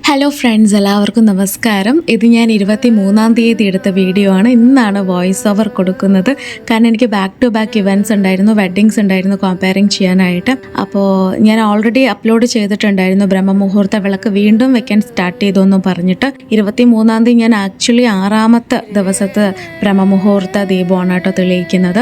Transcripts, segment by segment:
Hello friends, എല്ലാവർക്കും നമസ്കാരം. ഇത് ഞാൻ 23-ാം തീയതി എടുത്ത വീഡിയോ ആണ്. ഇന്നാണ് വോയിസ് ഓവർ കൊടുക്കുന്നത്. കാരണം എനിക്ക് ബാക്ക് ടു ബാക്ക് ഇവൻറ്റ്സ് ഉണ്ടായിരുന്നു, വെഡ്ഡിങ്സ് ഉണ്ടായിരുന്നു കമ്പയറിങ് ചെയ്യാനായിട്ട്. അപ്പോൾ ഞാൻ ഓൾറെഡി അപ്ലോഡ് ചെയ്തിട്ടുണ്ടായിരുന്നു ബ്രഹ്മമുഹൂർത്ത വിളക്ക് വീണ്ടും വെക്കാൻ സ്റ്റാർട്ട് ചെയ്തു എന്നും പറഞ്ഞിട്ട്. 23-ാം തീയതി ഞാൻ ആക്ച്വലി 6-ാമത്തെ ദിവസത്തെ ബ്രഹ്മമുഹൂർത്ത ദീപമാണ് കേട്ടോ തെളിയിക്കുന്നത്.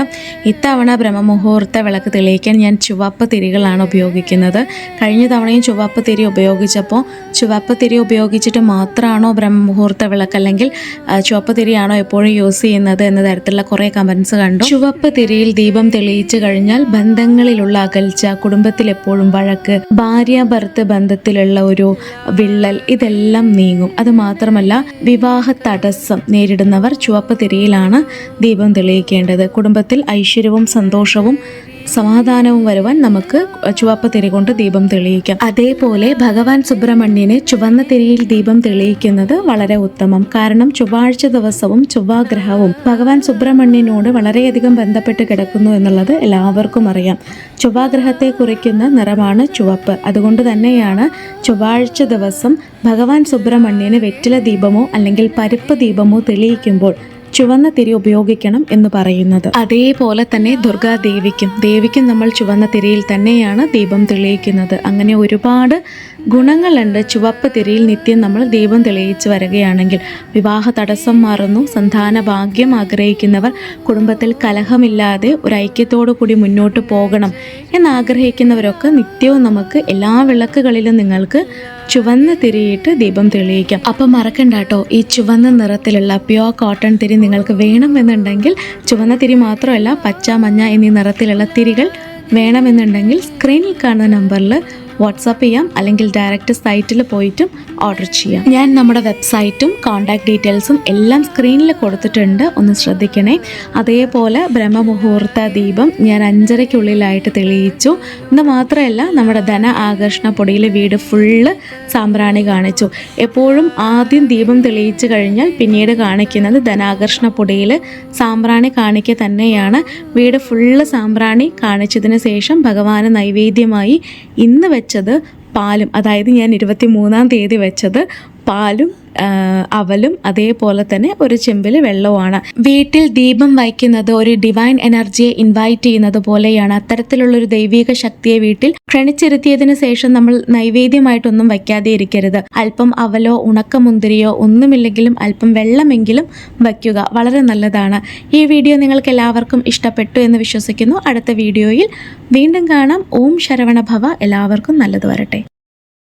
ഇത്തവണ ബ്രഹ്മമുഹൂർത്ത വിളക്ക് തെളിയിക്കാൻ ഞാൻ ചുവപ്പ് തിരികളാണ് ഉപയോഗിക്കുന്നത്. കഴിഞ്ഞ തവണയും ചുവപ്പ് തിരി ഉപയോഗിച്ചപ്പോൾ ചുവപ്പ് തിരി ഉപയോഗിച്ചിട്ട് മാത്രമാണോ ബ്രഹ്മമുഹൂർത്ത വിളക്ക്, അല്ലെങ്കിൽ ചുവപ്പ് തിരിയാണോ എപ്പോഴും യൂസ് ചെയ്യുന്നത് എന്ന തരത്തിലുള്ള കുറേ കമൻസ് കണ്ടു. ചുവപ്പ് തിരിയിൽ ദീപം തെളിയിച്ചു കഴിഞ്ഞാൽ ബന്ധങ്ങളിലുള്ള അകൽച്ച, കുടുംബത്തിൽ എപ്പോഴും വഴക്ക്, ഭാര്യ ഭർത്തൃ ബന്ധത്തിലുള്ള ഒരു വിള്ളൽ, ഇതെല്ലാം നീങ്ങും. അത് മാത്രമല്ല, വിവാഹ തടസ്സം നേരിടുന്നവർ ചുവപ്പ് തിരിയിലാണ് ദീപം തെളിയിക്കേണ്ടത്. കുടുംബത്തിൽ ഐശ്വര്യവും സന്തോഷവും സമാധാനവും വരുവാൻ നമുക്ക് ചുവപ്പ് തിരി കൊണ്ട് ദീപം തെളിയിക്കാം. അതേപോലെ ഭഗവാൻ സുബ്രഹ്മണ്യനെ ചുവന്ന തിരിയിൽ ദീപം തെളിയിക്കുന്നത് വളരെ ഉത്തമം. കാരണം ചൊവ്വാഴ്ച ദിവസവും ചൊവ്വാഗ്രഹവും ഭഗവാൻ സുബ്രഹ്മണ്യനോട് വളരെയധികം ബന്ധപ്പെട്ട് കിടക്കുന്നു എന്നുള്ളത് എല്ലാവർക്കും അറിയാം. ചൊവ്വാഗ്രഹത്തെ കുറിക്കുന്ന നിറമാണ് ചുവപ്പ്. അതുകൊണ്ട് തന്നെയാണ് ചൊവ്വാഴ്ച ദിവസം ഭഗവാൻ സുബ്രഹ്മണ്യന് വെറ്റില ദീപമോ അല്ലെങ്കിൽ പരിപ്പ് ദീപമോ തെളിയിക്കുമ്പോൾ ചുവന്ന തിരി ഉപയോഗിക്കണം എന്ന് പറയുന്നത്. അതേപോലെ തന്നെ ദേവിക്കും നമ്മൾ ചുവന്ന തിരിയിൽ തന്നെയാണ് ദീപം തെളിയിക്കുന്നത്. അങ്ങനെ ഒരുപാട് ഗുണങ്ങളുണ്ട് ചുവപ്പ് തിരിയിൽ നിത്യം നമ്മൾ ദീപം തെളിയിച്ച് വരികയാണെങ്കിൽ. വിവാഹ തടസ്സം മാറുന്നു, സന്താന ഭാഗ്യം ആഗ്രഹിക്കുന്നവർ, കുടുംബത്തിൽ കലഹമില്ലാതെ ഒരു ഐക്യത്തോടു കൂടി മുന്നോട്ട് പോകണം എന്നാഗ്രഹിക്കുന്നവരൊക്കെ നിത്യവും നമുക്ക് എല്ലാ വിളക്കുകളിലും നിങ്ങൾക്ക് ചുവന്ന തിരിയിട്ട് ദീപം തെളിയിക്കാം. അപ്പം മറക്കണ്ട കേട്ടോ, ഈ ചുവന്ന നിറത്തിലുള്ള പ്യോർ കോട്ടൺ തിരി നിങ്ങൾക്ക് വേണമെന്നുണ്ടെങ്കിൽ, ചുവന്ന തിരി മാത്രമല്ല പച്ച, മഞ്ഞ എന്നീ നിറത്തിലുള്ള തിരികൾ വേണമെന്നുണ്ടെങ്കിൽ സ്ക്രീനിൽ കാണുന്ന നമ്പറിൽ വാട്സാപ്പ് ചെയ്യാം, അല്ലെങ്കിൽ ഡയറക്റ്റ് സൈറ്റിൽ പോയിട്ടും ഓർഡർ ചെയ്യാം. ഞാൻ നമ്മുടെ വെബ്സൈറ്റും കോൺടാക്ട് ഡീറ്റെയിൽസും എല്ലാം സ്ക്രീനിൽ കൊടുത്തിട്ടുണ്ട്, ഒന്ന് ശ്രദ്ധിക്കണേ. അതേപോലെ ബ്രഹ്മമുഹൂർത്ത ദീപം ഞാൻ 5:30-ക്കുള്ളിലായിട്ട് തെളിയിച്ചു. എന്ന് മാത്രമല്ല, നമ്മുടെ ധന ആകർഷണ പൊടിയിൽ വീട് ഫുള്ള് സാമ്പ്രാണി കാണിച്ചു. എപ്പോഴും ആദ്യം ദീപം തെളിയിച്ചു കഴിഞ്ഞാൽ പിന്നീട് കാണിക്കുന്നത് ധനാകർഷണ പൊടിയിൽ സാമ്പ്രാണി കാണിക്കുക തന്നെയാണ്. വീട് ഫുള്ള് സാമ്പ്രാണി കാണിച്ചതിന് ശേഷം ഭഗവാന് നൈവേദ്യമായി ഇന്ന് വെച്ചത് പാലും, അതായത് ഞാൻ 23-ാം തീയതി വെച്ചത് പാലും അവലും അതേപോലെ തന്നെ ഒരു ചെമ്പിൽ വെള്ളവുമാണ്. വീട്ടിൽ ദീപം വയ്ക്കുന്നത് ഒരു ഡിവൈൻ എനർജിയെ ഇൻവൈറ്റ് ചെയ്യുന്നത് പോലെയാണ്. അത്തരത്തിലുള്ളൊരു ദൈവിക ശക്തിയെ വീട്ടിൽ ക്ഷണിച്ചിരുത്തിയതിന് ശേഷം നമ്മൾ നൈവേദ്യമായിട്ടൊന്നും വയ്ക്കാതെ ഇരിക്കരുത്. അല്പം അവലോ ഉണക്കമുന്തിരിയോ ഒന്നുമില്ലെങ്കിലും അല്പം വെള്ളമെങ്കിലും വയ്ക്കുക, വളരെ നല്ലതാണ്. ഈ വീഡിയോ നിങ്ങൾക്ക് എല്ലാവർക്കും ഇഷ്ടപ്പെട്ടു എന്ന് വിശ്വസിക്കുന്നു. അടുത്ത വീഡിയോയിൽ വീണ്ടും കാണാം. ഓം ശരവണ ഭവ. എല്ലാവർക്കും നല്ലത് വരട്ടെ.